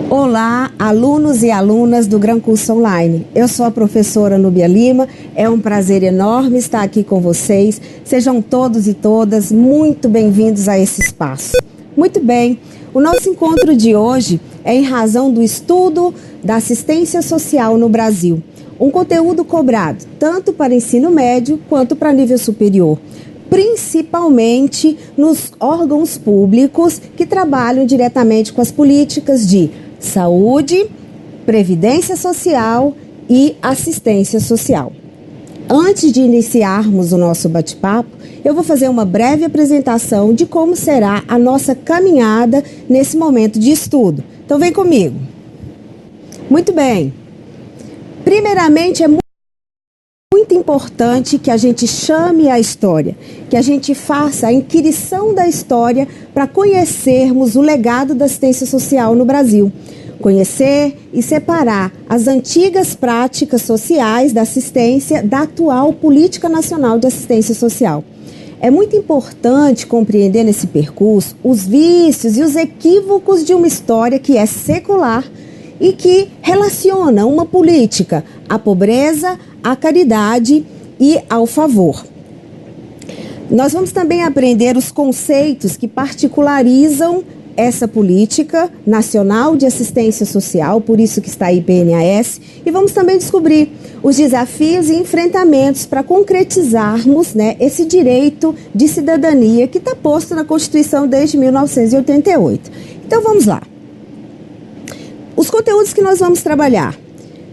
Olá, alunos e alunas do Gran Curso Online. Eu sou a professora Núbia Lima. É um prazer enorme estar aqui com vocês. Sejam todos e todas muito bem-vindos a esse espaço. Muito bem, o nosso encontro de hoje é em razão do estudo da assistência social no Brasil. Um conteúdo cobrado tanto para ensino médio quanto para nível superior, principalmente nos órgãos públicos que trabalham diretamente com as políticas de saúde, previdência social e assistência social. Antes de iniciarmos o nosso bate-papo, eu vou fazer uma breve apresentação de como será a nossa caminhada nesse momento de estudo. Então vem comigo. Muito bem. Primeiramente, é muito importante que a gente chame a história, que a gente faça a inquirição da história para conhecermos o legado da assistência social no Brasil. Conhecer e separar as antigas práticas sociais da assistência da atual Política Nacional de Assistência Social. É muito importante compreender nesse percurso os vícios e os equívocos de uma história que é secular e que relaciona uma política à pobreza, à caridade e ao favor. Nós vamos também aprender os conceitos que particularizam essa política nacional de assistência social, por isso que está aí PNAS, e vamos também descobrir os desafios e enfrentamentos para concretizarmos, esse direito de cidadania que está posto na Constituição desde 1988. Então vamos lá. Os conteúdos que nós vamos trabalhar.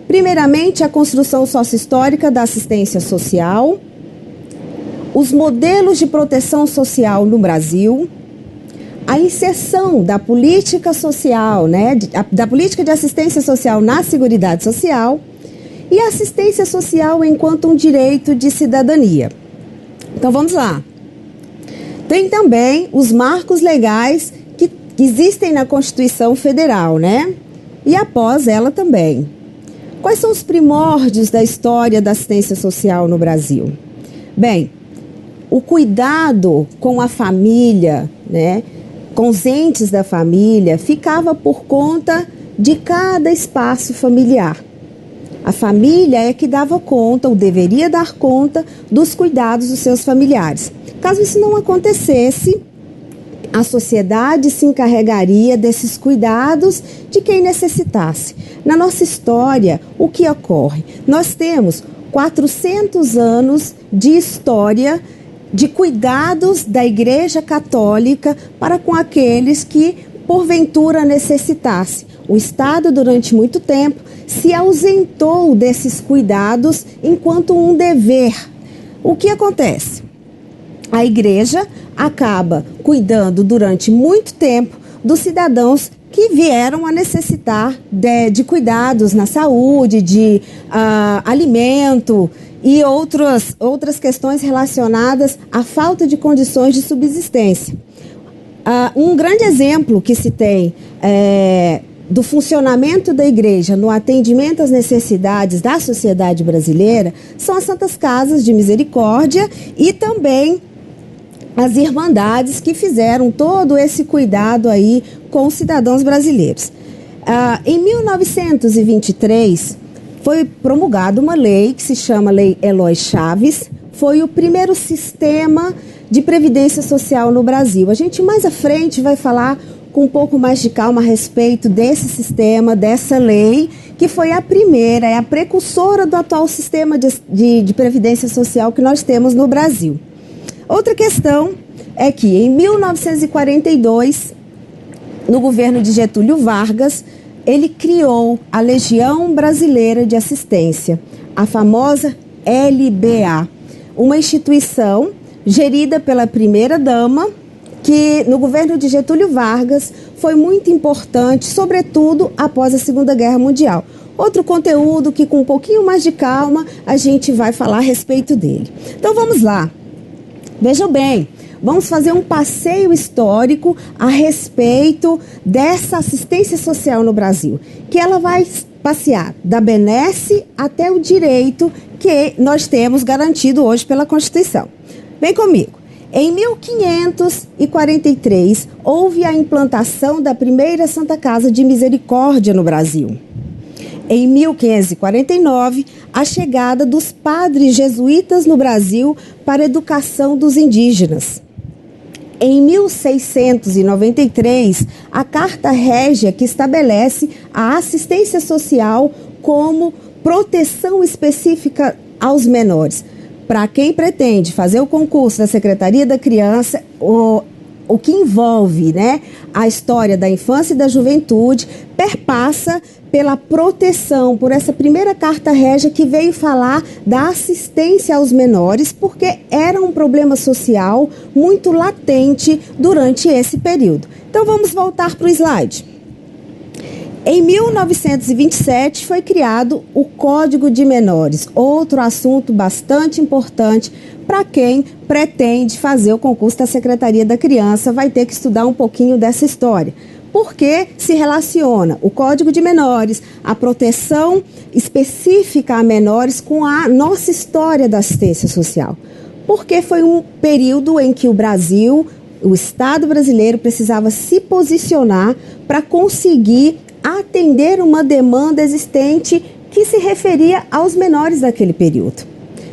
Primeiramente, a construção sócio-histórica da assistência social, os modelos de proteção social no Brasil, a inserção da política social, da política de assistência social na Seguridade Social e a assistência social enquanto um direito de cidadania. Então vamos lá. Tem também os marcos legais que existem na Constituição Federal, E após ela também. Quais são os primórdios da história da assistência social no Brasil? Bem, o cuidado com a família, com os entes da família, ficava por conta de cada espaço familiar. A família é que dava conta, ou deveria dar conta, dos cuidados dos seus familiares. Caso isso não acontecesse, a sociedade se encarregaria desses cuidados de quem necessitasse. Na nossa história, o que ocorre? Nós temos 400 anos de história de cuidados da Igreja Católica para com aqueles que, porventura, necessitassem. O Estado, durante muito tempo, se ausentou desses cuidados enquanto um dever. O que acontece? A Igreja acaba cuidando durante muito tempo dos cidadãos que vieram a necessitar de cuidados na saúde, de alimento e outras questões relacionadas à falta de condições de subsistência. Um grande exemplo que se tem do funcionamento da igreja no atendimento às necessidades da sociedade brasileira são as Santas Casas de Misericórdia e também as irmandades que fizeram todo esse cuidado aí com os cidadãos brasileiros. Em 1923, foi promulgada uma lei que se chama Lei Eloy Chaves, foi o primeiro sistema de previdência social no Brasil. A gente mais à frente vai falar com um pouco mais de calma a respeito desse sistema, dessa lei, que foi a primeira, é a precursora do atual sistema de previdência social que nós temos no Brasil. Outra questão é que em 1942, no governo de Getúlio Vargas, ele criou a Legião Brasileira de Assistência, a famosa LBA, uma instituição gerida pela primeira-dama, que no governo de Getúlio Vargas foi muito importante, sobretudo após a Segunda Guerra Mundial. Outro conteúdo que com um pouquinho mais de calma a gente vai falar a respeito dele. Então vamos lá. Vejam bem, vamos fazer um passeio histórico a respeito dessa assistência social no Brasil, que ela vai passear da benesse até o direito que nós temos garantido hoje pela Constituição. Vem comigo. Em 1543, houve a implantação da primeira Santa Casa de Misericórdia no Brasil. Em 1549, a chegada dos padres jesuítas no Brasil para a educação dos indígenas. Em 1693, a Carta Régia, que estabelece a assistência social como proteção específica aos menores. Para quem pretende fazer o concurso da Secretaria da Criança, o que envolve, né, a história da infância e da juventude, perpassa pela proteção, por essa primeira Carta Régia que veio falar da assistência aos menores, porque era um problema social muito latente durante esse período. Então vamos voltar para o slide. Em 1927 foi criado o Código de Menores, outro assunto bastante importante para quem pretende fazer o concurso da Secretaria da Criança, vai ter que estudar um pouquinho dessa história. Porque se relaciona o Código de Menores, a proteção específica a menores com a nossa história da assistência social. Porque foi um período em que o Brasil, o Estado brasileiro, precisava se posicionar para conseguir atender uma demanda existente que se referia aos menores daquele período.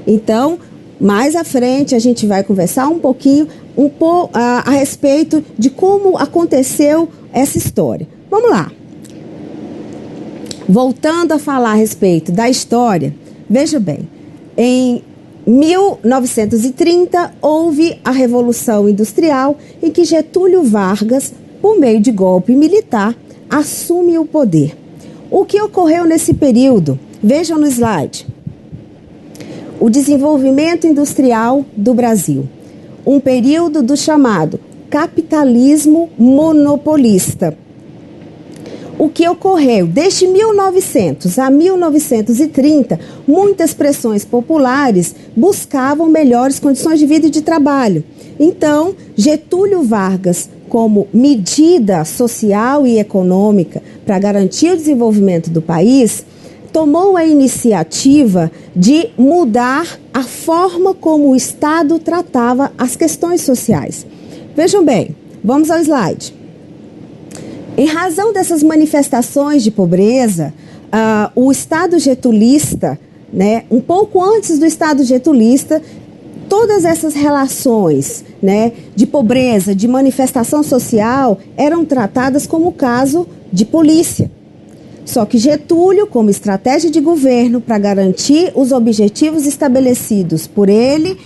Então, mais à frente, a gente vai conversar um pouquinho a respeito de como aconteceu essa história. Vamos lá. Voltando a falar a respeito da história, veja bem, em 1930 houve a Revolução Industrial em que Getúlio Vargas, por meio de golpe militar, assume o poder. O que ocorreu nesse período? Vejam no slide. O desenvolvimento industrial do Brasil. Um período do chamado capitalismo monopolista. O que ocorreu? Desde 1900 a 1930, muitas pressões populares buscavam melhores condições de vida e de trabalho. Então, Getúlio Vargas, como medida social e econômica para garantir o desenvolvimento do país, tomou a iniciativa de mudar a forma como o Estado tratava as questões sociais. Vejam bem, vamos ao slide. Em razão dessas manifestações de pobreza, o Estado getulista, né, um pouco antes do Estado getulista, todas essas relações, né, de pobreza, de manifestação social, eram tratadas como caso de polícia. Só que Getúlio, como estratégia de governo para garantir os objetivos estabelecidos por ele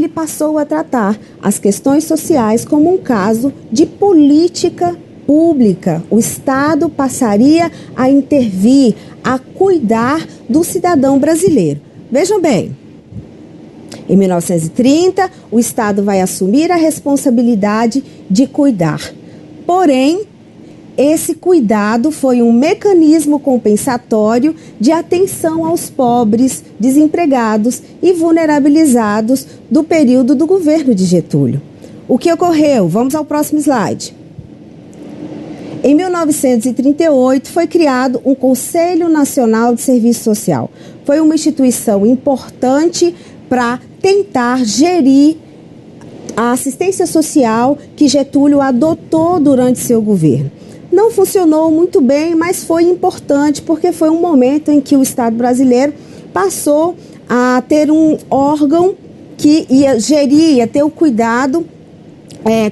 passou a tratar as questões sociais como um caso de política pública. O Estado passaria a intervir, a cuidar do cidadão brasileiro. Vejam bem, em 1930, o Estado vai assumir a responsabilidade de cuidar. Porém, esse cuidado foi um mecanismo compensatório de atenção aos pobres, desempregados e vulnerabilizados do período do governo de Getúlio. O que ocorreu? Vamos ao próximo slide. Em 1938, foi criado um Conselho Nacional de Serviço Social. Foi uma instituição importante para tentar gerir a assistência social que Getúlio adotou durante seu governo. Não funcionou muito bem, mas foi importante porque foi um momento em que o Estado brasileiro passou a ter um órgão que ia gerir, ia ter o cuidado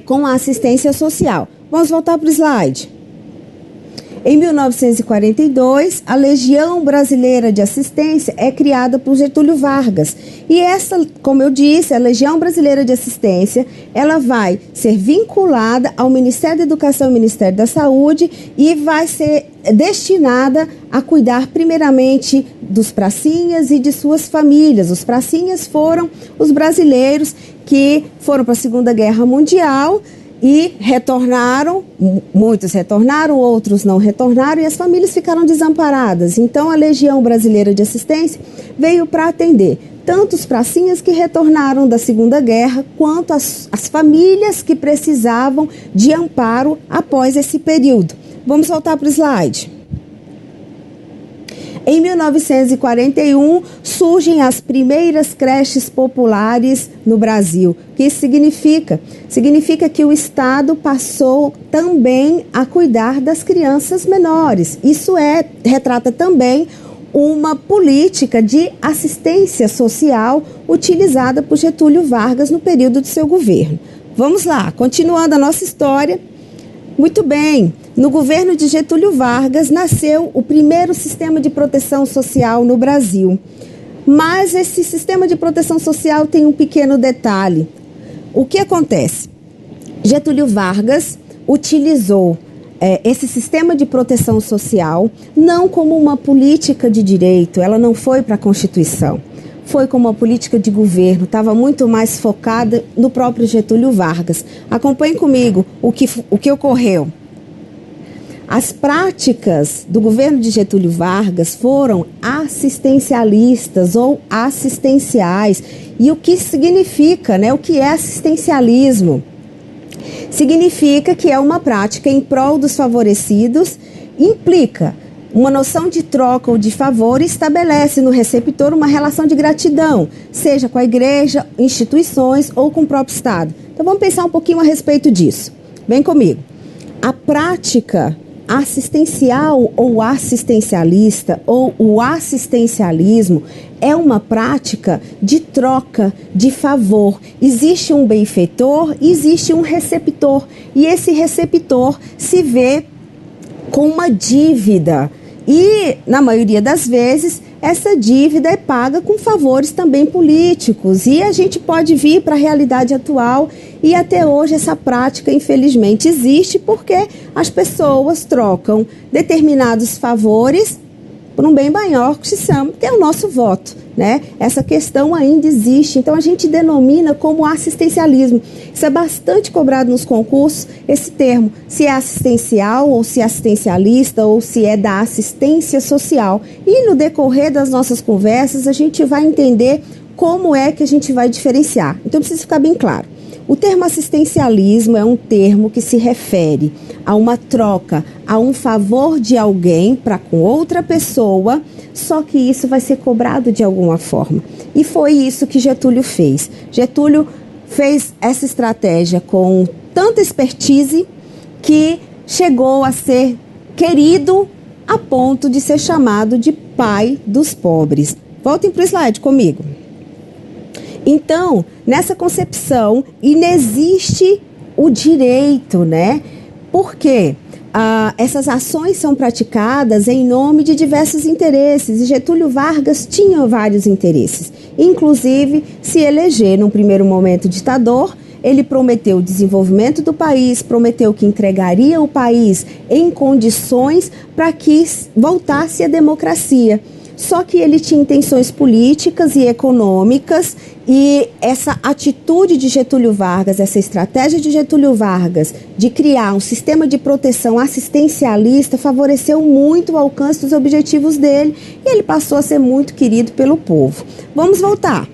com a assistência social. Vamos voltar para o slide. Em 1942, a Legião Brasileira de Assistência é criada por Getúlio Vargas. E essa, como eu disse, a Legião Brasileira de Assistência, ela vai ser vinculada ao Ministério da Educação e Ministério da Saúde e vai ser destinada a cuidar primeiramente dos pracinhas e de suas famílias. Os pracinhas foram os brasileiros que foram para a Segunda Guerra Mundial e retornaram, muitos retornaram, outros não retornaram e as famílias ficaram desamparadas. Então a Legião Brasileira de Assistência veio para atender tanto os pracinhas que retornaram da Segunda Guerra, quanto as famílias que precisavam de amparo após esse período. Vamos voltar para o slide. Em 1941, surgem as primeiras creches populares no Brasil. O que isso significa? Significa que o Estado passou também a cuidar das crianças menores. Isso retrata também uma política de assistência social utilizada por Getúlio Vargas no período do seu governo. Vamos lá, continuando a nossa história. Muito bem, no governo de Getúlio Vargas nasceu o primeiro sistema de proteção social no Brasil. Mas esse sistema de proteção social tem um pequeno detalhe. O que acontece? Getúlio Vargas utilizou esse sistema de proteção social não como uma política de direito, ela não foi para a Constituição. Foi como uma política de governo, estava muito mais focada no próprio Getúlio Vargas. Acompanhe comigo o que ocorreu. As práticas do governo de Getúlio Vargas foram assistencialistas ou assistenciais. E o que significa, né? O que é assistencialismo? Significa que é uma prática em prol dos favorecidos, implica uma noção de troca ou de favor e estabelece no receptor uma relação de gratidão, seja com a igreja, instituições ou com o próprio Estado. Então vamos pensar um pouquinho a respeito disso. Vem comigo. A prática assistencial ou assistencialista ou o assistencialismo é uma prática de troca, de favor. Existe um benfeitor e existe um receptor. E esse receptor se vê com uma dívida. E, na maioria das vezes, essa dívida é paga com favores também políticos. E a gente pode vir para a realidade atual e até hoje essa prática, infelizmente, existe porque as pessoas trocam determinados favores por um bem maior que é o nosso voto, né? Essa questão ainda existe, então a gente denomina como assistencialismo. Isso é bastante cobrado nos concursos, esse termo, se é assistencial ou se é assistencialista ou se é da assistência social. E no decorrer das nossas conversas a gente vai entender como é que a gente vai diferenciar. Então precisa ficar bem claro. O termo assistencialismo é um termo que se refere a uma troca, a um favor de alguém para com outra pessoa, só que isso vai ser cobrado de alguma forma. E foi isso que Getúlio fez. Getúlio fez essa estratégia com tanta expertise que chegou a ser querido a ponto de ser chamado de pai dos pobres. Voltem para o slide comigo. Então, nessa concepção, inexiste o direito, né? Porque essas ações são praticadas em nome de diversos interesses e Getúlio Vargas tinha vários interesses. Inclusive, se eleger num primeiro momento ditador, ele prometeu o desenvolvimento do país, prometeu que entregaria o país em condições para que voltasse a democracia. Só que ele tinha intenções políticas e econômicas e essa atitude de Getúlio Vargas, essa estratégia de Getúlio Vargas de criar um sistema de proteção assistencialista favoreceu muito o alcance dos objetivos dele e ele passou a ser muito querido pelo povo. Vamos voltar.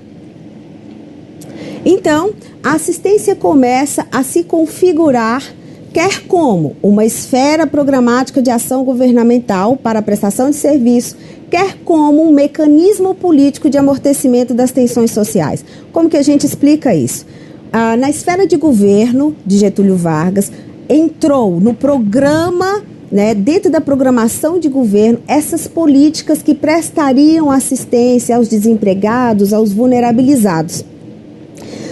Então, a assistência começa a se configurar quer como uma esfera programática de ação governamental para a prestação de serviço, quer como um mecanismo político de amortecimento das tensões sociais. Como que a gente explica isso? Na esfera de governo de Getúlio Vargas, entrou no programa, né, dentro da programação de governo, essas políticas que prestariam assistência aos desempregados, aos vulnerabilizados.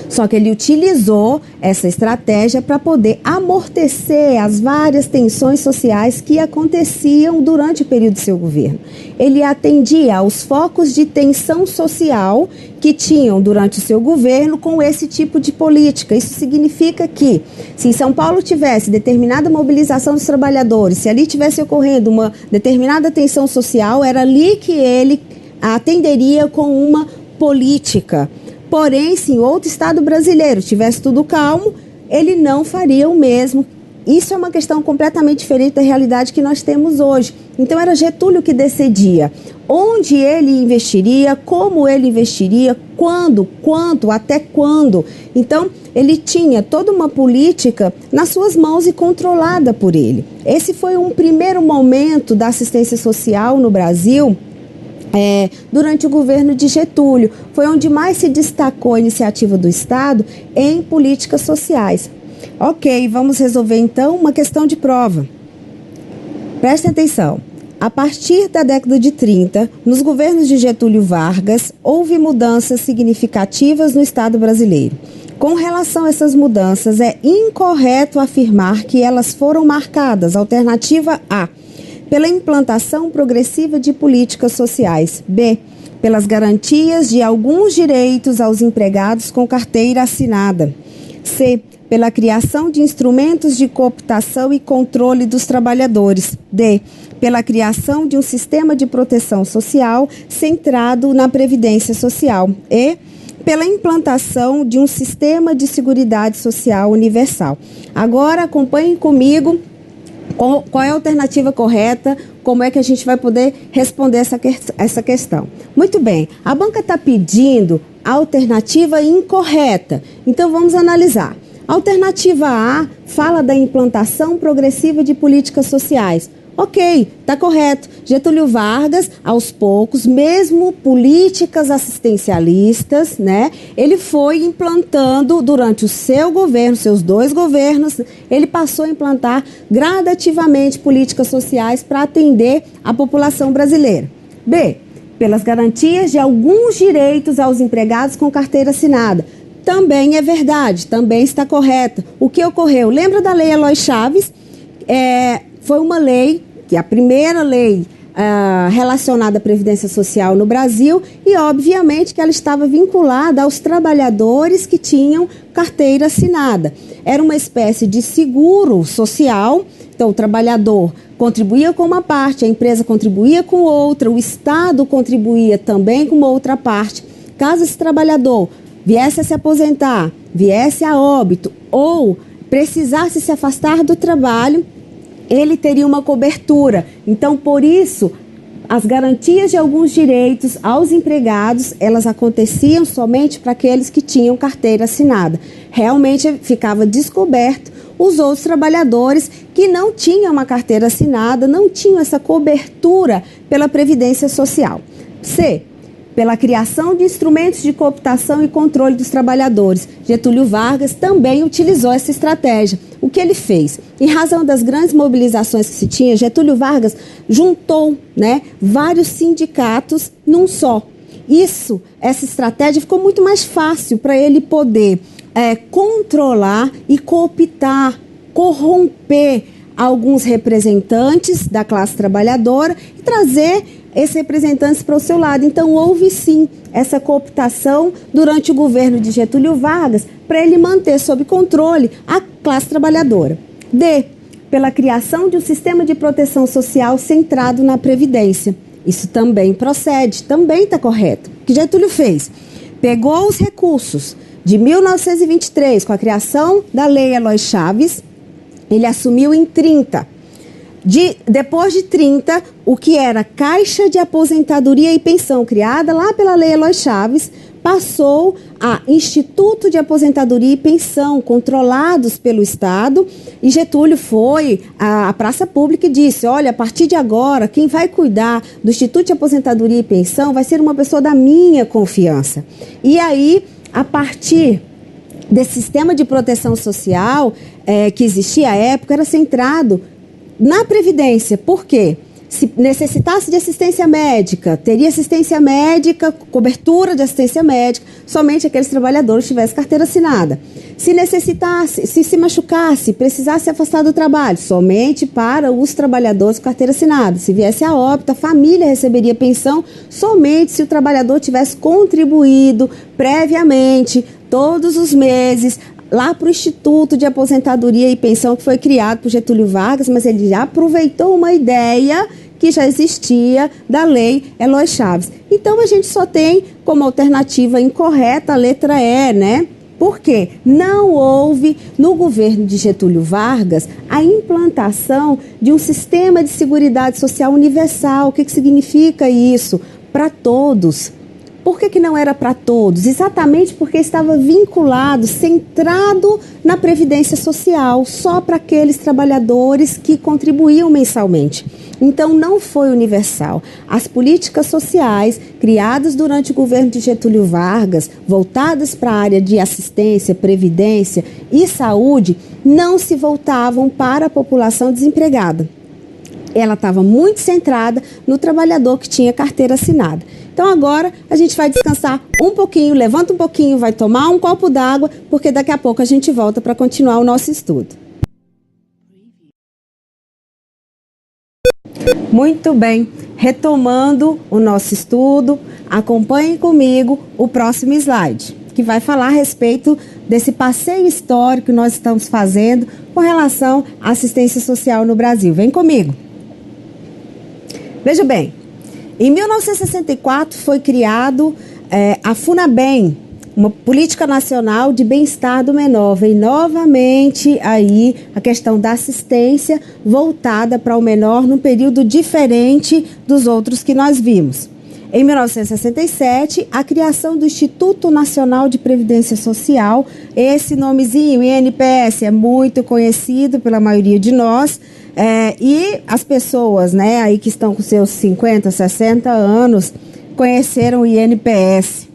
Só que ele utilizou essa estratégia para poder amortecer as várias tensões sociais que aconteciam durante o período do seu governo. Ele atendia aos focos de tensão social que tinham durante o seu governo com esse tipo de política. Isso significa que, se em São Paulo tivesse determinada mobilização dos trabalhadores, se ali tivesse ocorrendo uma determinada tensão social, era ali que ele atenderia com uma política. Porém, se em outro estado brasileiro tivesse tudo calmo, ele não faria o mesmo. Isso é uma questão completamente diferente da realidade que nós temos hoje. Então, era Getúlio que decidia onde ele investiria, como ele investiria, quando, quanto, até quando. Então, ele tinha toda uma política nas suas mãos e controlada por ele. Esse foi um primeiro momento da assistência social no Brasil durante o governo de Getúlio. Foi onde mais se destacou a iniciativa do Estado em políticas sociais. Ok, vamos resolver então uma questão de prova. Prestem atenção. A partir da década de 30, nos governos de Getúlio Vargas, houve mudanças significativas no Estado brasileiro. Com relação a essas mudanças, é incorreto afirmar que elas foram marcadas, alternativa A, pela implantação progressiva de políticas sociais, B, pelas garantias de alguns direitos aos empregados com carteira assinada, C, pela criação de instrumentos de cooptação e controle dos trabalhadores, D, pela criação de um sistema de proteção social centrado na previdência social e pela implantação de um sistema de seguridade social universal. Agora acompanhem comigo qual é a alternativa correta, como é que a gente vai poder responder essa questão. Muito bem, a banca está pedindo a alternativa incorreta, então vamos analisar. A alternativa A fala da implantação progressiva de políticas sociais. Ok, está correto. Getúlio Vargas, aos poucos, mesmo políticas assistencialistas, né? Ele foi implantando durante o seu governo, seus 2 governos, ele passou a implantar gradativamente políticas sociais para atender a população brasileira. B, pelas garantias de alguns direitos aos empregados com carteira assinada. Também é verdade, também está correta. O que ocorreu? Lembra da Lei Eloy Chaves? Foi uma lei, que é a primeira lei relacionada à Previdência Social no Brasil e, obviamente, que ela estava vinculada aos trabalhadores que tinham carteira assinada. Era uma espécie de seguro social, então o trabalhador contribuía com uma parte, a empresa contribuía com outra, o Estado contribuía também com uma outra parte. Caso esse trabalhador viesse a se aposentar, viesse a óbito ou precisasse se afastar do trabalho, ele teria uma cobertura. Então, por isso, as garantias de alguns direitos aos empregados, elas aconteciam somente para aqueles que tinham carteira assinada. Realmente ficava descoberto os outros trabalhadores que não tinham uma carteira assinada, não tinham essa cobertura pela Previdência Social. C, pela criação de instrumentos de cooptação e controle dos trabalhadores. Getúlio Vargas também utilizou essa estratégia. O que ele fez? Em razão das grandes mobilizações que se tinha, Getúlio Vargas juntou, vários sindicatos num só. Essa estratégia ficou muito mais fácil para ele poder controlar e cooptar, corromper alguns representantes da classe trabalhadora e trazer esses representantes para o seu lado. Então, houve sim essa cooptação durante o governo de Getúlio Vargas para ele manter sob controle a classe trabalhadora. D, pela criação de um sistema de proteção social centrado na Previdência. Isso também procede, também está correto. O que Getúlio fez? Pegou os recursos de 1923, com a criação da Lei Eloy Chaves, ele assumiu em 30. Depois de 30, o que era Caixa de Aposentadoria e Pensão, criada lá pela Lei Eloy Chaves, passou a Instituto de Aposentadoria e Pensão, controlados pelo Estado, e Getúlio foi à praça pública e disse, olha, a partir de agora, quem vai cuidar do Instituto de Aposentadoria e Pensão vai ser uma pessoa da minha confiança. E aí, a partir desse sistema de proteção social que existia à época, era centrado na Previdência. Por quê? Se necessitasse de assistência médica, teria assistência médica, cobertura de assistência médica, somente aqueles trabalhadores que tivessem carteira assinada. Se necessitasse, se machucasse, precisasse se afastar do trabalho, somente para os trabalhadores com carteira assinada. Se viesse a óbito, a família receberia pensão somente se o trabalhador tivesse contribuído previamente, todos os meses, lá para o Instituto de Aposentadoria e Pensão, que foi criado por Getúlio Vargas, mas ele já aproveitou uma ideia que já existia da Lei Eloy Chaves. Então, a gente só tem como alternativa incorreta a letra E, Por quê? Não houve, no governo de Getúlio Vargas, a implantação de um sistema de seguridade social universal. O que significa isso? Para todos. Por que não era para todos? Exatamente porque estava vinculado, centrado na Previdência Social, só para aqueles trabalhadores que contribuíam mensalmente. Então, não foi universal. As políticas sociais criadas durante o governo de Getúlio Vargas, voltadas para a área de assistência, previdência e saúde, não se voltavam para a população desempregada. Ela estava muito centrada no trabalhador que tinha carteira assinada. Então agora a gente vai descansar um pouquinho, levanta um pouquinho, vai tomar um copo d'água, porque daqui a pouco a gente volta para continuar o nosso estudo. Muito bem, retomando o nosso estudo, acompanhem comigo o próximo slide, que vai falar a respeito desse passeio histórico que nós estamos fazendo com relação à assistência social no Brasil. Vem comigo. Veja bem, em 1964 foi criado a FUNABEM, uma política nacional de bem-estar do menor. Vem novamente aí a questão da assistência voltada para o menor num período diferente dos outros que nós vimos. Em 1967, a criação do Instituto Nacional de Previdência Social, esse nomezinho, INPS, é muito conhecido pela maioria de nós, e as pessoas, né, aí que estão com seus 50, 60 anos, conheceram o INPS.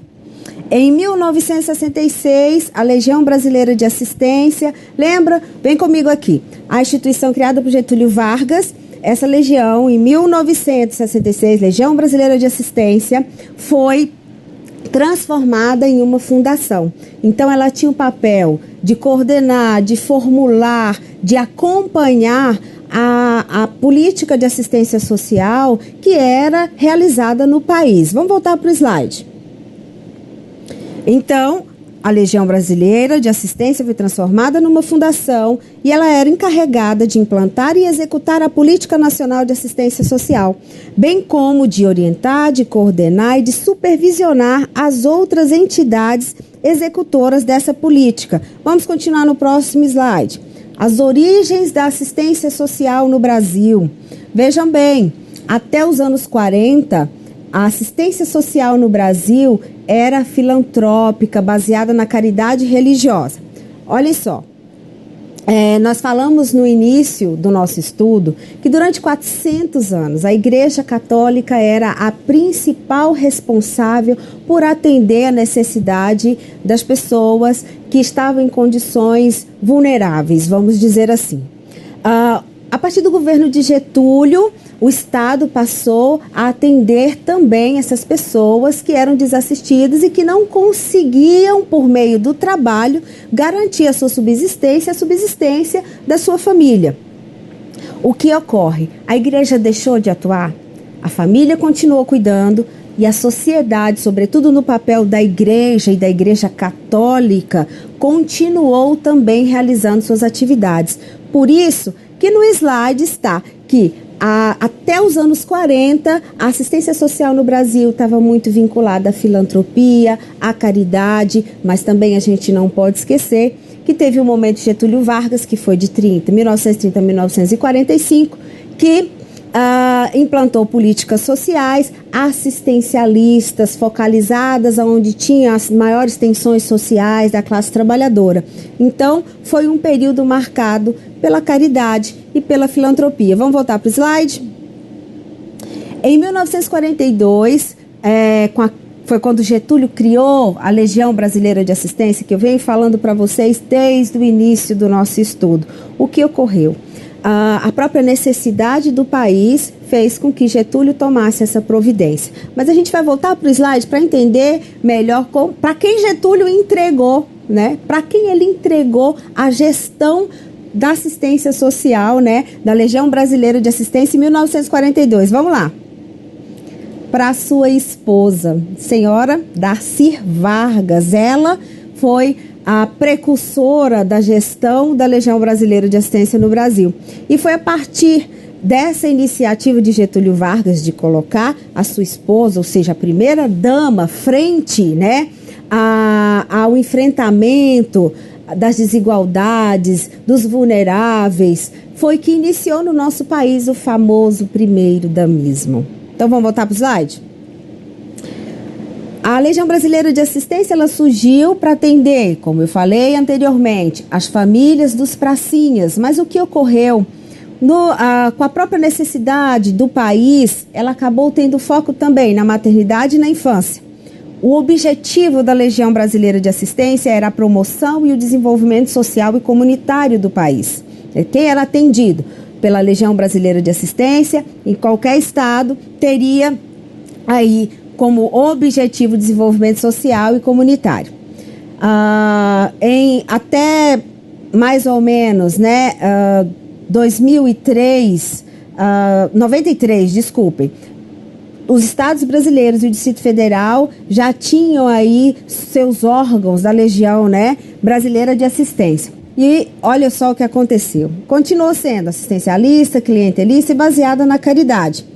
Em 1966, a Legião Brasileira de Assistência, lembra? Vem comigo aqui. A instituição criada por Getúlio Vargas, essa legião, em 1966, Legião Brasileira de Assistência, foi transformada em uma fundação. Então, ela tinha o papel de coordenar, de formular, de acompanhar a política de assistência social que era realizada no país. Vamos voltar para o slide. Então, a Legião Brasileira de Assistência foi transformada numa fundação e ela era encarregada de implantar e executar a Política Nacional de Assistência Social, bem como de orientar, de coordenar e de supervisionar as outras entidades executoras dessa política. Vamos continuar no próximo slide. As origens da assistência social no Brasil. Vejam bem, até os anos 40, a assistência social no Brasil era filantrópica, baseada na caridade religiosa. Olhem só, nós falamos no início do nosso estudo que durante 400 anos a Igreja Católica era a principal responsável por atender a necessidade das pessoas que estavam em condições vulneráveis, vamos dizer assim. A partir do governo de Getúlio, o Estado passou a atender também essas pessoas que eram desassistidas e que não conseguiam, por meio do trabalho, garantir a sua subsistência, a subsistência da sua família. O que ocorre? A igreja deixou de atuar, a família continuou cuidando e a sociedade, sobretudo no papel da igreja e da igreja católica, continuou também realizando suas atividades. Por isso que no slide está que até os anos 40, a assistência social no Brasil estava muito vinculada à filantropia, à caridade, mas também a gente não pode esquecer que teve um momento de Getúlio Vargas, que foi de 1930 a 1945, que implantou políticas sociais assistencialistas, focalizadas onde tinha as maiores tensões sociais da classe trabalhadora. Então, foi um período marcado pela caridade e pela filantropia. Vamos voltar para o slide? Em 1942, foi quando Getúlio criou a Legião Brasileira de Assistência, que eu venho falando para vocês desde o início do nosso estudo. O que ocorreu? A própria necessidade do país fez com que Getúlio tomasse essa providência. Mas a gente vai voltar para o slide para entender melhor para quem Getúlio entregou, né? Para quem ele entregou a gestão da assistência social, né? Da Legião Brasileira de Assistência em 1942. Vamos lá. Para a sua esposa, senhora Darcy Vargas. Ela foi a precursora da gestão da Legião Brasileira de Assistência no Brasil. E foi a partir dessa iniciativa de Getúlio Vargas de colocar a sua esposa, ou seja, a primeira dama, frente, né, ao enfrentamento das desigualdades, dos vulneráveis, foi que iniciou no nosso país o famoso primeiro damismo. Então vamos voltar para o slide? A Legião Brasileira de Assistência, ela surgiu para atender, como eu falei anteriormente, as famílias dos pracinhas. Mas o que ocorreu com a própria necessidade do país, ela acabou tendo foco também na maternidade e na infância. O objetivo da Legião Brasileira de Assistência era a promoção e o desenvolvimento social e comunitário do país. Quem era atendido pela Legião Brasileira de Assistência, em qualquer estado, teria aí como objetivo o desenvolvimento social e comunitário. Até mais ou menos, 93, desculpem, os estados brasileiros e o Distrito Federal já tinham aí seus órgãos da Legião, Brasileira de Assistência. E olha só o que aconteceu. Continuou sendo assistencialista, clientelista e baseada na caridade.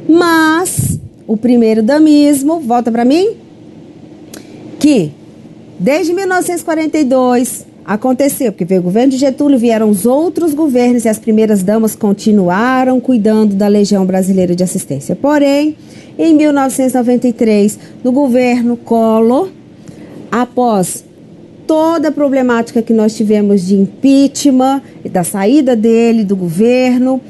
Mas o primeiro damismo, volta para mim, que desde 1942 aconteceu, porque veio o governo de Getúlio, vieram os outros governos e as primeiras damas continuaram cuidando da Legião Brasileira de Assistência. Porém, em 1993, no governo Collor, após toda a problemática que nós tivemos de impeachment, da saída dele do governo,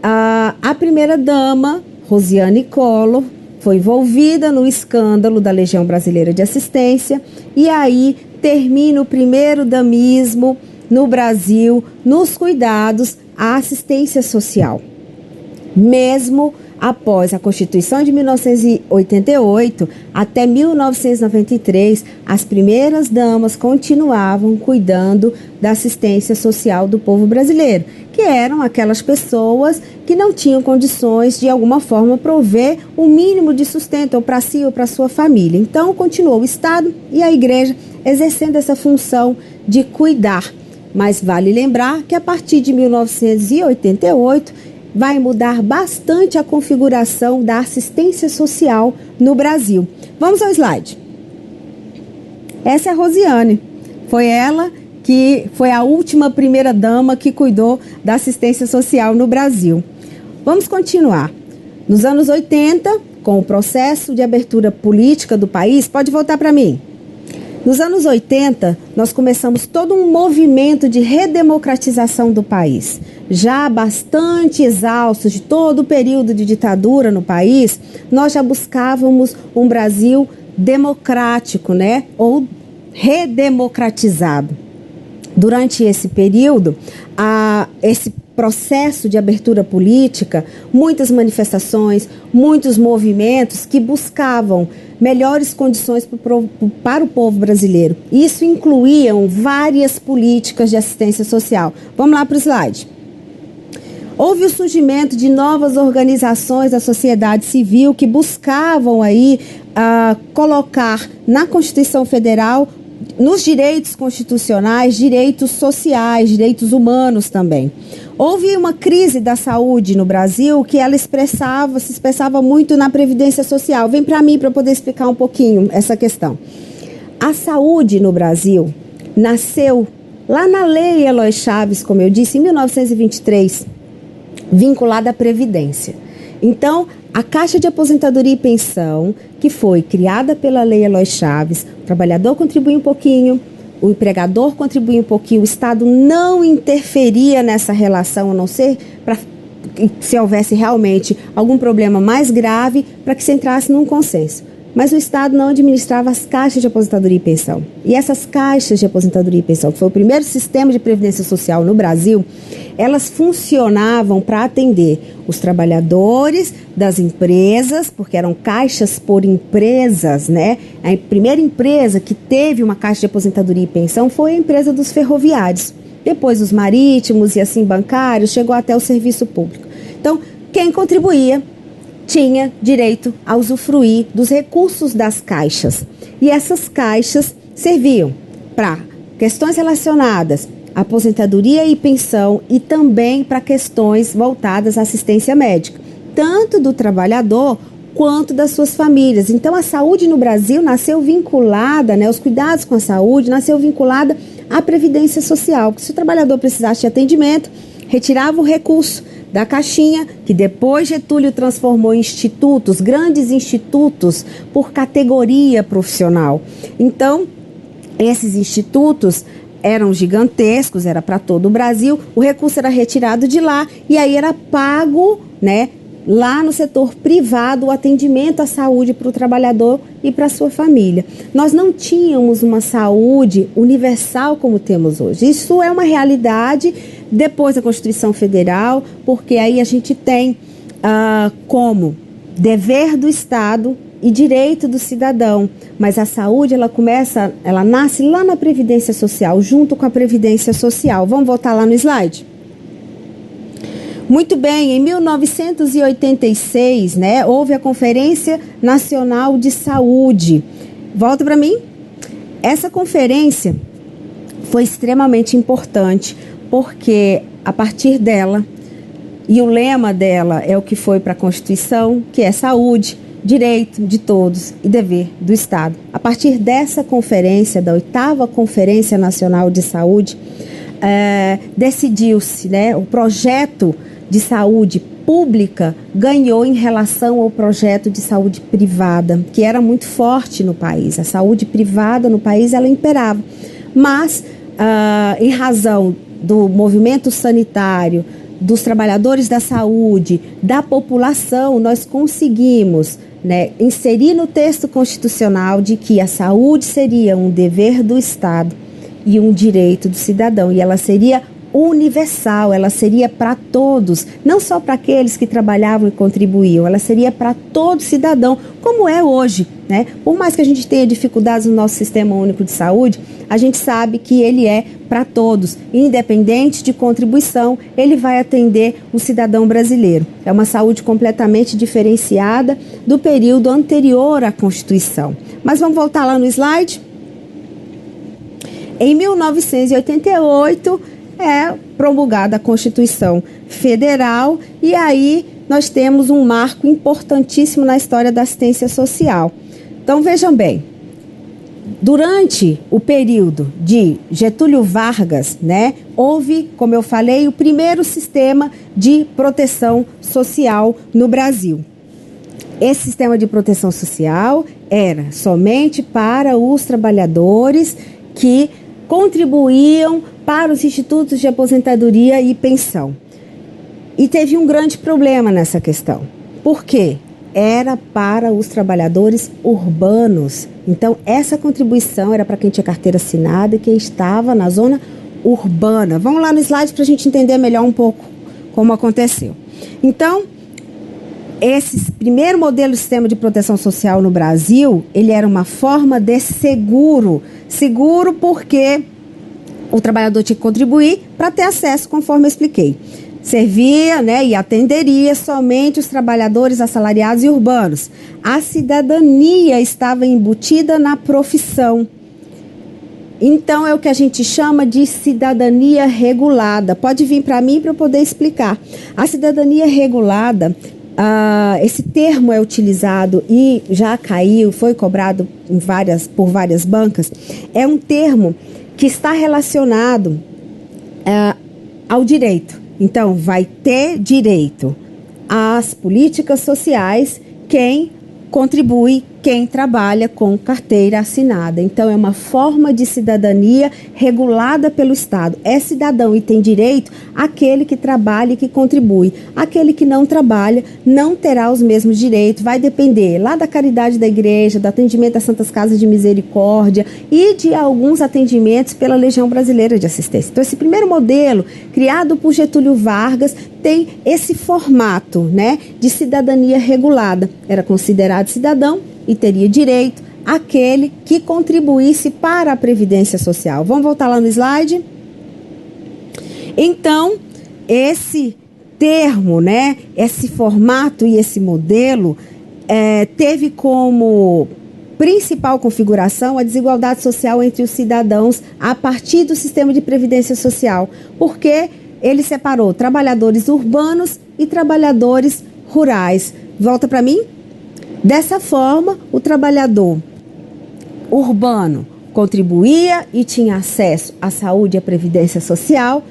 a primeira-dama, Rosiane Collor, foi envolvida no escândalo da Legião Brasileira de Assistência e aí termina o primeiro damismo no Brasil nos cuidados à assistência social. Mesmo após a Constituição de 1988, até 1993, as primeiras damas continuavam cuidando da assistência social do povo brasileiro, que eram aquelas pessoas que não tinham condições de alguma forma prover o mínimo de sustento ou para si ou para sua família. Então, continuou o Estado e a Igreja exercendo essa função de cuidar. Mas vale lembrar que a partir de 1988, vai mudar bastante a configuração da assistência social no Brasil. Vamos ao slide. Essa é a Rosiane. Foi ela que foi a última primeira-dama que cuidou da assistência social no Brasil. Vamos continuar. Nos anos 80, com o processo de abertura política do país, pode voltar para mim. Nos anos 80, nós começamos todo um movimento de redemocratização do país. Já bastante exaustos de todo o período de ditadura no país, nós já buscávamos um Brasil democrático, ou redemocratizado. Durante esse período, esse processo de abertura política, muitas manifestações, muitos movimentos que buscavam melhores condições para o povo brasileiro. Isso incluíam várias políticas de assistência social. Vamos lá para o slide. Houve o surgimento de novas organizações da sociedade civil que buscavam aí colocar na Constituição Federal, nos direitos constitucionais, direitos sociais, direitos humanos também. Houve uma crise da saúde no Brasil que ela se expressava muito na Previdência Social. Vem para mim para poder explicar um pouquinho essa questão. A saúde no Brasil nasceu lá na Lei Eloy Chaves, como eu disse, em 1923, vinculada à Previdência. Então, a Caixa de Aposentadoria e Pensão, que foi criada pela Lei Eloy Chaves, o trabalhador contribui um pouquinho, o empregador contribui um pouquinho, o Estado não interferia nessa relação, a não ser se houvesse realmente algum problema mais grave, para que se entrasse num consenso. Mas o Estado não administrava as caixas de aposentadoria e pensão. E essas caixas de aposentadoria e pensão, que foi o primeiro sistema de previdência social no Brasil, elas funcionavam para atender os trabalhadores das empresas, porque eram caixas por empresas, A primeira empresa que teve uma caixa de aposentadoria e pensão foi a empresa dos ferroviários. Depois os marítimos e assim bancários, chegou até o serviço público. Então, quem contribuía tinha direito a usufruir dos recursos das caixas. E essas caixas serviam para questões relacionadas à aposentadoria e pensão e também para questões voltadas à assistência médica, tanto do trabalhador quanto das suas famílias. Então, a saúde no Brasil nasceu vinculada, os cuidados com a saúde, nasceu vinculada à Previdência Social, porque se o trabalhador precisasse de atendimento, retirava o recurso da Caixinha, que depois Getúlio transformou em institutos, grandes institutos, por categoria profissional. Então, esses institutos eram gigantescos, era para todo o Brasil, o recurso era retirado de lá e aí era pago, né, lá no setor privado, o atendimento à saúde para o trabalhador e para a sua família. Nós não tínhamos uma saúde universal como temos hoje. Isso é uma realidade depois da Constituição Federal, porque aí a gente tem como dever do Estado e direito do cidadão, mas a saúde ela nasce lá na Previdência Social, junto com a Previdência Social. Vamos voltar lá no slide? Muito bem, em 1986, né, houve a Conferência Nacional de Saúde. Volta para mim. Essa conferência foi extremamente importante, porque a partir dela, e o lema dela é o que foi para a Constituição, que é saúde, direito de todos e dever do Estado. A partir dessa conferência, da 8ª Conferência Nacional de Saúde, decidiu-se, né, o projeto de saúde pública ganhou em relação ao projeto de saúde privada, que era muito forte no país. A saúde privada no país, ela imperava. Mas, em razão do movimento sanitário, dos trabalhadores da saúde, da população, nós conseguimos, né, inserir no texto constitucional de que a saúde seria um dever do Estado e um direito do cidadão, e ela seria universal, ela seria para todos, não só para aqueles que trabalhavam e contribuíam, ela seria para todo cidadão, como é hoje, né? Por mais que a gente tenha dificuldades no nosso Sistema Único de Saúde, a gente sabe que ele é para todos, independente de contribuição, ele vai atender o cidadão brasileiro. É uma saúde completamente diferenciada do período anterior à Constituição. Mas vamos voltar lá no slide? Em 1988, é promulgada a Constituição Federal e aí nós temos um marco importantíssimo na história da assistência social. Então vejam bem, durante o período de Getúlio Vargas, né, houve, como eu falei, o primeiro sistema de proteção social no Brasil. Esse sistema de proteção social era somente para os trabalhadores que contribuíam para os institutos de aposentadoria e pensão. E teve um grande problema nessa questão. Por quê? Era para os trabalhadores urbanos. Então, essa contribuição era para quem tinha carteira assinada e quem estava na zona urbana. Vamos lá no slide para a gente entender melhor um pouco como aconteceu. Então, esse primeiro modelo de sistema de proteção social no Brasil, ele era uma forma de seguro. Seguro porque o trabalhador tinha que contribuir para ter acesso, conforme eu expliquei. Servia, né, e atenderia somente os trabalhadores assalariados e urbanos. A cidadania estava embutida na profissão. Então, é o que a gente chama de cidadania regulada. Pode vir para mim para eu poder explicar. A cidadania regulada, esse termo é utilizado e já caiu, foi cobrado por várias bancas. É um termo que está relacionado ao direito. Então, vai ter direito às políticas sociais quem contribui, quem trabalha com carteira assinada. Então, é uma forma de cidadania regulada pelo Estado. É cidadão e tem direito aquele que trabalha e que contribui. Aquele que não trabalha não terá os mesmos direitos. Vai depender lá da caridade da igreja, do atendimento das Santas Casas de Misericórdia e de alguns atendimentos pela Legião Brasileira de Assistência. Então, esse primeiro modelo, criado por Getúlio Vargas, tem esse formato, né, de cidadania regulada. Era considerado cidadão e teria direito àquele que contribuísse para a Previdência Social. Vamos voltar lá no slide? Então, esse termo, né, esse formato e esse modelo teve como principal configuração a desigualdade social entre os cidadãos a partir do sistema de previdência social, porque ele separou trabalhadores urbanos e trabalhadores rurais. Volta para mim? Dessa forma, o trabalhador urbano contribuía e tinha acesso à saúde e à previdência social,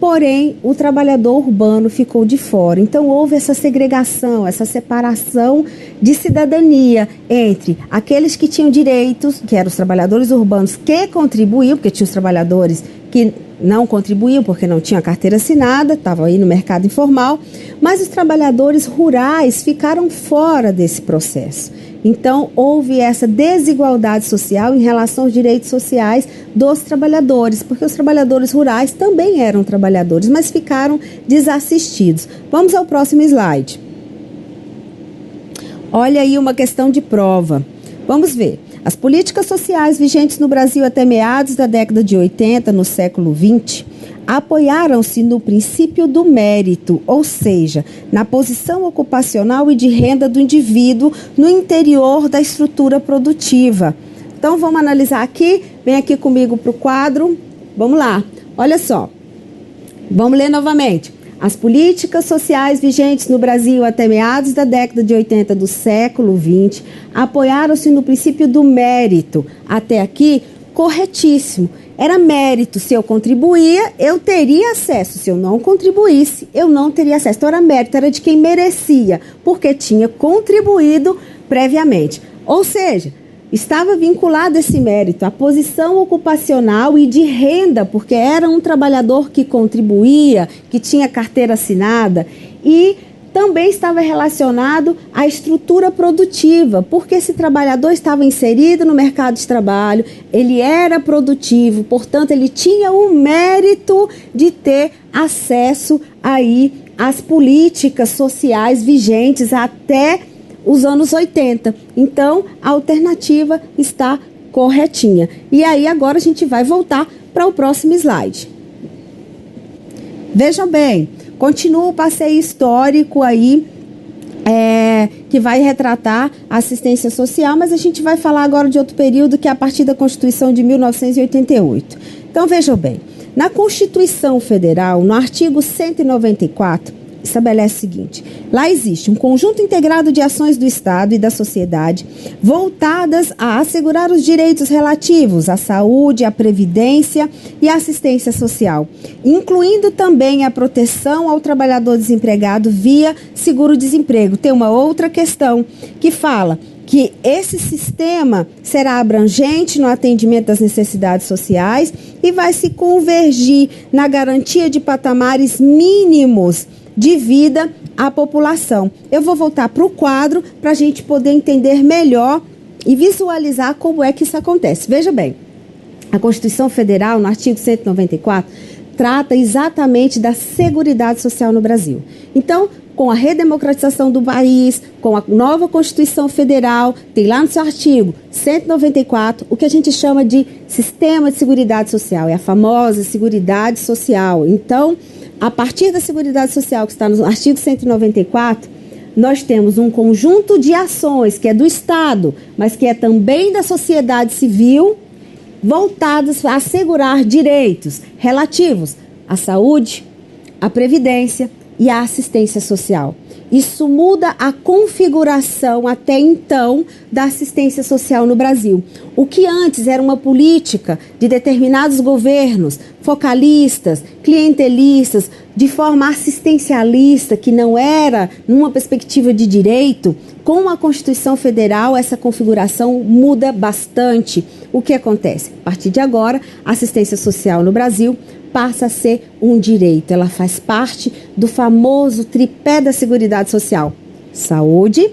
porém o trabalhador urbano ficou de fora. Então houve essa segregação, essa separação de cidadania entre aqueles que tinham direitos, que eram os trabalhadores urbanos que contribuíam, porque tinha os trabalhadores que não contribuíam porque não tinham carteira assinada, estavam aí no mercado informal, mas os trabalhadores rurais ficaram fora desse processo. Então, houve essa desigualdade social em relação aos direitos sociais dos trabalhadores, porque os trabalhadores rurais também eram trabalhadores, mas ficaram desassistidos. Vamos ao próximo slide. Olha aí uma questão de prova. Vamos ver. As políticas sociais vigentes no Brasil até meados da década de 80, no século XX, apoiaram-se no princípio do mérito, ou seja, na posição ocupacional e de renda do indivíduo no interior da estrutura produtiva. Então, vamos analisar aqui. Vem aqui comigo para o quadro. Vamos lá. Olha só. Vamos ler novamente. As políticas sociais vigentes no Brasil até meados da década de 80 do século XX apoiaram-se no princípio do mérito. Até aqui, corretíssimo. Era mérito. Se eu contribuía, eu teria acesso. Se eu não contribuísse, eu não teria acesso. Então, era mérito, era de quem merecia, porque tinha contribuído previamente. Ou seja, estava vinculado esse mérito à posição ocupacional e de renda, porque era um trabalhador que contribuía, que tinha carteira assinada, e também estava relacionado à estrutura produtiva, porque esse trabalhador estava inserido no mercado de trabalho, ele era produtivo, portanto, ele tinha o mérito de ter acesso aí às políticas sociais vigentes até os anos 80. Então, a alternativa está corretinha. E aí, agora a gente vai voltar para o próximo slide. Vejam bem, continua o passeio histórico aí, que vai retratar a assistência social, mas a gente vai falar agora de outro período, que é a partir da Constituição de 1988. Então, vejam bem, na Constituição Federal, no artigo 194, estabelece o seguinte: lá existe um conjunto integrado de ações do Estado e da sociedade voltadas a assegurar os direitos relativos à saúde, à previdência e à assistência social, incluindo também a proteção ao trabalhador desempregado via seguro-desemprego. Tem uma outra questão que fala que esse sistema será abrangente no atendimento das necessidades sociais e vai se convergir na garantia de patamares mínimos de vida à população. Eu vou voltar para o quadro para a gente poder entender melhor e visualizar como é que isso acontece. Veja bem, a Constituição Federal, no artigo 194, trata exatamente da Seguridade Social no Brasil. Então, com a redemocratização do país, com a nova Constituição Federal, tem lá no seu artigo 194 o que a gente chama de Sistema de Seguridade Social, é a famosa Seguridade Social. Então, a partir da Seguridade Social, que está no artigo 194, nós temos um conjunto de ações que é do Estado, mas que é também da sociedade civil, voltadas a assegurar direitos relativos à saúde, à previdência e à assistência social. Isso muda a configuração até então da assistência social no Brasil. O que antes era uma política de determinados governos, focalistas, clientelistas, de forma assistencialista, que não era numa perspectiva de direito, com a Constituição Federal essa configuração muda bastante. O que acontece? A partir de agora, a assistência social no Brasil passa a ser um direito. Ela faz parte do famoso tripé da Seguridade Social: saúde,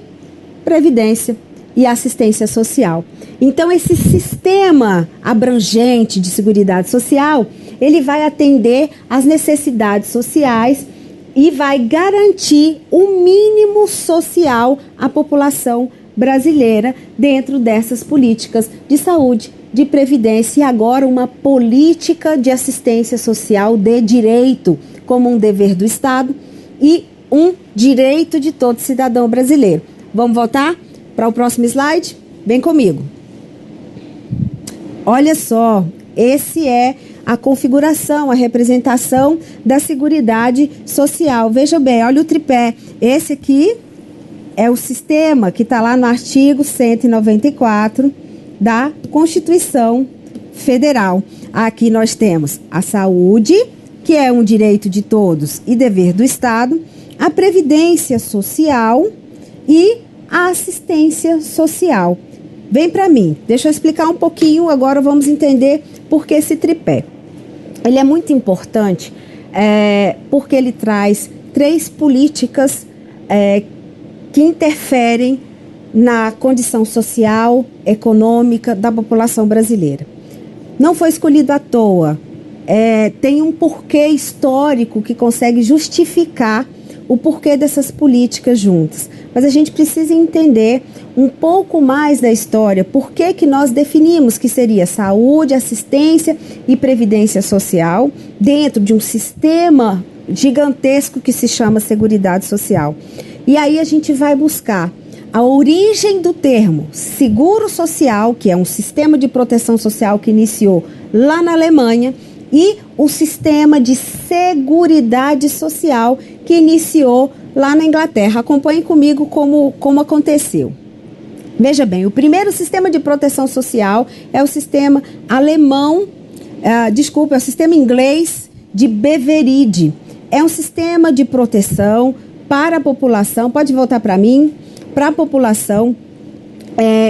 previdência e assistência social. Então, esse sistema abrangente de Seguridade Social, ele vai atender às necessidades sociais e vai garantir o mínimo social à população brasileira dentro dessas políticas de saúde, de previdência e agora uma política de assistência social de direito, como um dever do Estado e um direito de todo cidadão brasileiro. Vamos voltar para o próximo slide? Vem comigo. Olha só, esse é a configuração, a representação da Seguridade Social. Veja bem, olha o tripé. Esse aqui é o sistema que está lá no artigo 194 da Constituição Federal. Aqui nós temos a saúde, que é um direito de todos e dever do Estado, a previdência social e a assistência social. Vem para mim, deixa eu explicar um pouquinho, agora vamos entender por que esse tripé. Ele é muito importante porque ele traz 3 políticas que interferem na condição social, econômica da população brasileira. Não foi escolhido à toa, tem um porquê histórico que consegue justificar o porquê dessas políticas juntas. Mas a gente precisa entender um pouco mais da história, por que nós definimos que seria saúde, assistência e previdência social dentro de um sistema gigantesco que se chama Seguridade Social. E aí a gente vai buscar a origem do termo seguro social, que é um sistema de proteção social que iniciou lá na Alemanha, e o sistema de seguridade social que iniciou lá na Inglaterra. Acompanhe comigo como aconteceu. Veja bem, o primeiro sistema de proteção social é o sistema alemão, é o sistema inglês de Beveridge. É um sistema de proteção para a população, pode voltar para mim, para a população,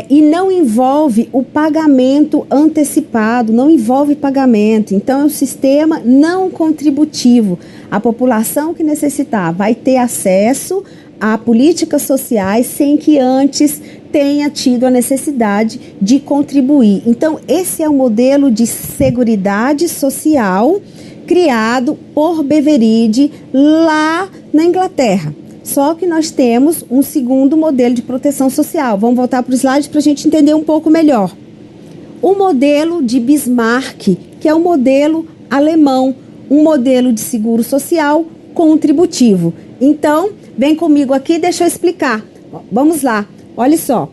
e não envolve o pagamento antecipado, não envolve pagamento. Então, é um sistema não contributivo. A população que necessitar vai ter acesso a políticas sociais sem que antes tenha tido a necessidade de contribuir. Então, esse é o modelo de seguridade social criado por Beveridge lá na Inglaterra. Só que nós temos um segundo modelo de proteção social. Vamos voltar para o slide para a gente entender um pouco melhor. O modelo de Bismarck, que é o modelo alemão, um modelo de seguro social contributivo. Então, vem comigo aqui, deixa eu explicar. Vamos lá, olha só.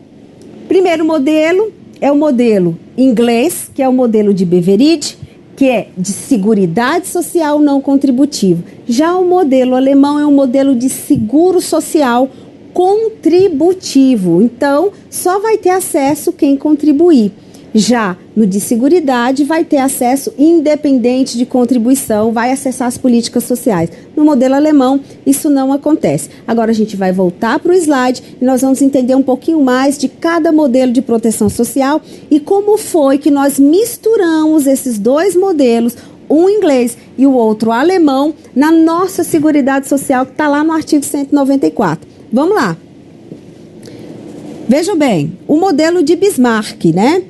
Primeiro modelo é o modelo inglês, que é o modelo de Beveridge, que é de seguridade social não contributivo. Já o modelo alemão é um modelo de seguro social contributivo. Então, só vai ter acesso quem contribuir. Já no de seguridade, vai ter acesso independente de contribuição, vai acessar as políticas sociais. No modelo alemão, isso não acontece. Agora a gente vai voltar para o slide e nós vamos entender um pouquinho mais de cada modelo de proteção social e como foi que nós misturamos esses dois modelos, um inglês e o outro alemão, na nossa Seguridade Social, que está lá no artigo 194. Vamos lá. Vejam bem, o modelo de Bismarck, né?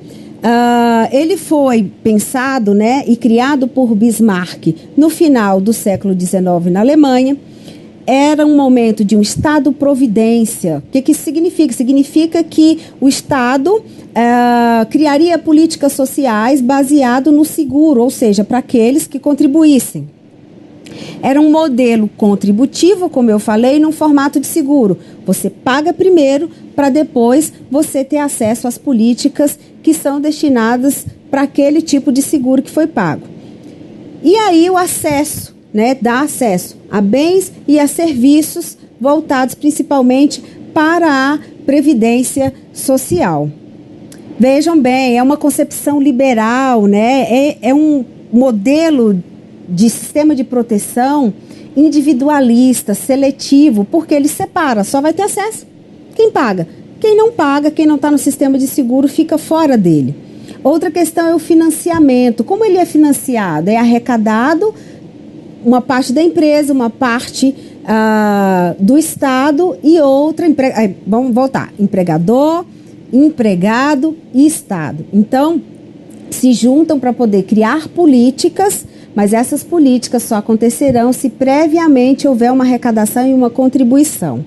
Ele foi pensado, né, e criado por Bismarck no final do século XIX na Alemanha. Era um momento de um Estado-providência. O que significa? Significa que o Estado criaria políticas sociais baseado no seguro, ou seja, para aqueles que contribuíssem. Era um modelo contributivo, como eu falei, num formato de seguro. Você paga primeiro para depois você ter acesso às políticas que são destinadas para aquele tipo de seguro que foi pago. E aí o acesso, né, dá acesso a bens e a serviços voltados principalmente para a previdência social. Vejam bem, é uma concepção liberal, né? É um modelo de sistema de proteção individualista, seletivo, porque ele separa, só vai ter acesso quem paga. Quem não paga, quem não está no sistema de seguro, fica fora dele. Outra questão é o financiamento. Como ele é financiado? É arrecadado uma parte da empresa, uma parte do Estado e outra... Vamos voltar. Empregador, empregado e Estado. Então, se juntam para poder criar políticas, mas essas políticas só acontecerão se previamente houver uma arrecadação e uma contribuição.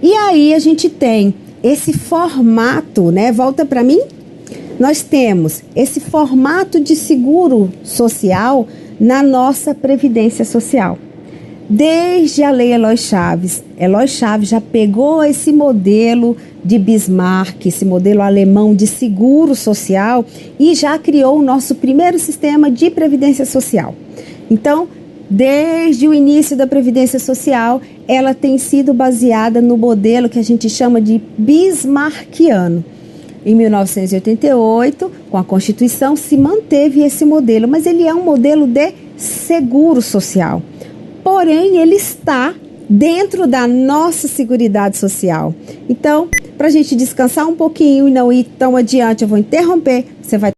E aí a gente tem esse formato, né? Volta para mim. Nós temos esse formato de seguro social na nossa Previdência Social. Desde a Lei Eloy Chaves. Eloy Chaves já pegou esse modelo de Bismarck, esse modelo alemão de seguro social e já criou o nosso primeiro sistema de Previdência Social. Então, desde o início da Previdência Social, ela tem sido baseada no modelo que a gente chama de bismarckiano. Em 1988, com a Constituição, se manteve esse modelo, mas ele é um modelo de seguro social. Porém, ele está dentro da nossa Seguridade Social. Então, para a gente descansar um pouquinho e não ir tão adiante, eu vou interromper, você vai